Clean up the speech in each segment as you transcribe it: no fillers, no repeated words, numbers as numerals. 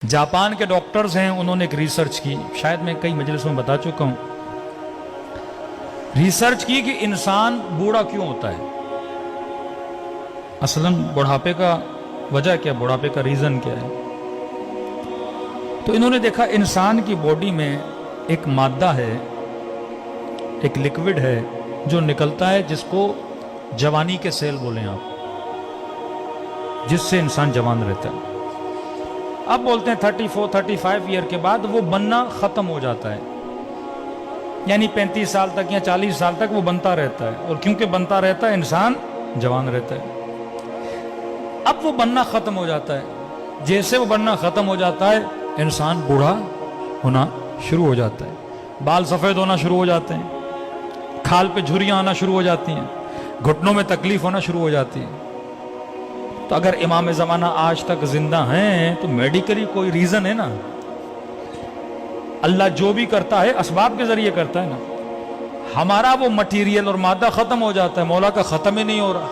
Japan के doctors हैं, उन्होंने एक रिसर्च की, शायद मैं कई मजलिसों में बता चुका हूं, रिसर्च की कि इंसान बूढ़ा क्यों होता है, असलन बुढ़ापे का वजह क्या, बुढ़ापे का रीजन क्या है। तो इन्होंने देखा इंसान की बॉडी में एक मादा है, एक लिक्विड है जो निकलता है, जिसको जवानी के सेल बोलें आप, जिससे इंसान जवान रहता है। अब बोलते हैं 34-35 ईयर के बाद वो बनना खत्म हो जाता है, यानी 35 साल तक या 40 साल तक वो बनता रहता है, और क्योंकि बनता रहता है इंसान जवान रहता है। अब वो बनना खत्म हो जाता है, जैसे वो बनना खत्म हो जाता है इंसान बूढ़ा होना शुरू हो जाता है, बाल सफेद होना शुरू हो जाते हैं, खाल पे झुर्रियां आना शुरू हो जाती हैं, घुटनों में तकलीफ होना शुरू हो जाती है। तो अगर इमाम ज़माना आज तक जिंदा हैं तो मेडिकली कोई रीजन है ना, अल्लाह जो भी करता है असबाब के जरिए करता है ना। हमारा वो मटीरियल और मादा खत्म हो जाता है, मौला का खत्म ही नहीं हो रहा,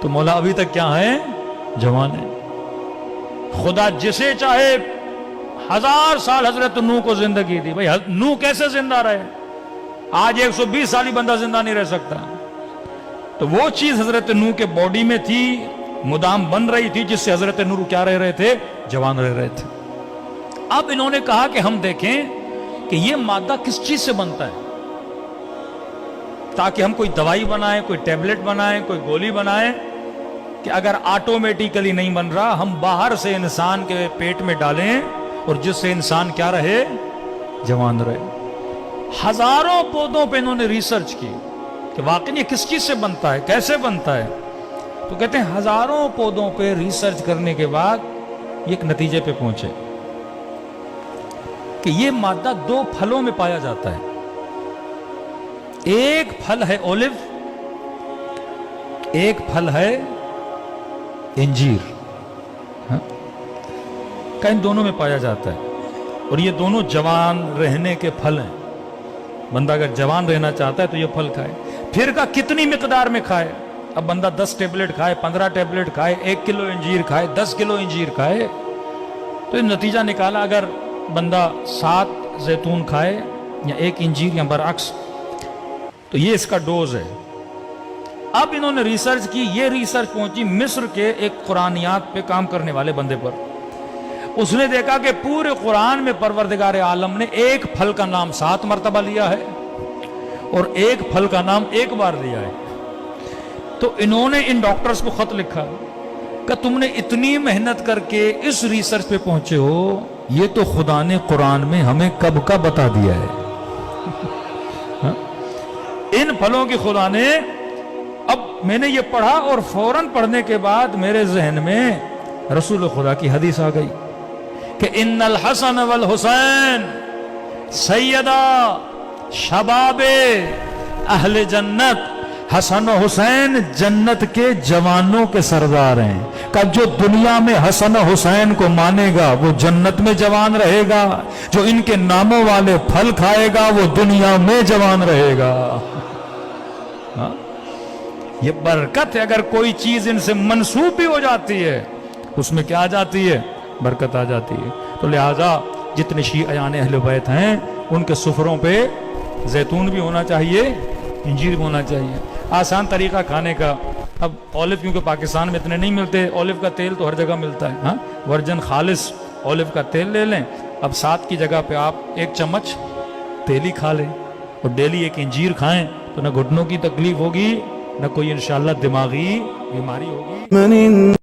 तो मौला अभी तक क्या है, जवान है। खुदा जिसे चाहे 1000 साल हजरत नूह को जिंदगी दी, भाई नूह कैसे जिंदा रहे, आज 120 साल ही बंदा जिंदा नहीं रह सकता। तो वो चीज हजरत नूह के बॉडी में थी, मुदाम बन रही थी, जिससे हजरत नूह क्या रह रहे थे, जवान रह रहे थे। अब इन्होंने कहा कि हम देखें कि ये मादा किस चीज से बनता है, ताकि हम कोई दवाई बनाएं, कोई टैबलेट बनाएं, कोई गोली बनाएं, कि अगर ऑटोमेटिकली नहीं बन रहा, हम बाहर से इंसान के पेट में डालें और जिससे इंसान क्या रहे, जवान रहे। हजारों पौधों पे इन्होंने रिसर्च की कि वाकई ये किस चीज से बनता है, कैसे बनता है। तो कहते हैं हजारों पौधों पे रिसर्च करने के बाद ये एक नतीजे पे पहुंचे कि ये मादा 2 फलों में पाया जाता है। एक फल है ओलिव, एक फल है इंजीर, हाँ? इन दोनों में पाया जाता है, और ये दोनों जवान रहने के फल हैं। बंदा अगर जवान रहना चाहता है तो ये फल खाए। फिर का कितनी मिकदार में खाए, अब बंदा 10 टेबलेट खाए, 15 टेबलेट खाए, 1 किलो इंजीर खाए, 10 किलो इंजीर खाए, तो ये नतीजा निकाला अगर बंदा 7 जैतून खाए या 1 इंजीर या बरअक्स, तो ये इसका डोज है। अब इन्होंने रिसर्च की, ये रिसर्च पहुंची मिस्र के एक कुरानियात पे काम करने वाले बंदे पर। उसने देखा कि पूरे कुरान में परवरदिगार आलम ने एक फल का नाम 7 मरतबा लिया है और एक फल का नाम 1 बार लिया है। तो इन्होंने इन डॉक्टर्स को खत लिखा कि तुमने इतनी मेहनत करके इस रिसर्च पे पहुंचे हो, ये तो खुदा ने कुरान में हमें कब का बता दिया है। हाँ? इन फलों की खुदा ने, अब मैंने ये पढ़ा और फौरन पढ़ने के बाद मेरे जहन में रसूल खुदा की हदीस आ गई कि इन्नल हसन वल हुसैन सैयदा शबाबे अहले जन्नत, हसन और हुसैन जन्नत के जवानों के सरदार हैं। का जो दुनिया में हसन और हुसैन को मानेगा वो जन्नत में जवान रहेगा, जो इनके नामों वाले फल खाएगा वो दुनिया में जवान रहेगा। हाँ? ये बरकत है, अगर कोई चीज इनसे मंसूब भी हो जाती है उसमें क्या आ जाती है, बरकत आ जाती है। तो लिहाजा जितने शीआयान अहले बैत हैं उनके सुफरों पे जैतून भी होना चाहिए, इंजीर भी होना चाहिए। आसान तरीका खाने का, अब ऑलिव क्योंकि पाकिस्तान में इतने नहीं मिलते, ऑलिव का तेल तो हर जगह मिलता है, हाँ, वर्जन खालिस ऑलिव का तेल ले लें। अब 7 की जगह पे आप 1 चम्मच तेल ही खा लें और डेली 1 इंजीर खाएं, तो न घुटनों की तकलीफ होगी, न कोई इंशाअल्लाह दिमागी बीमारी होगी।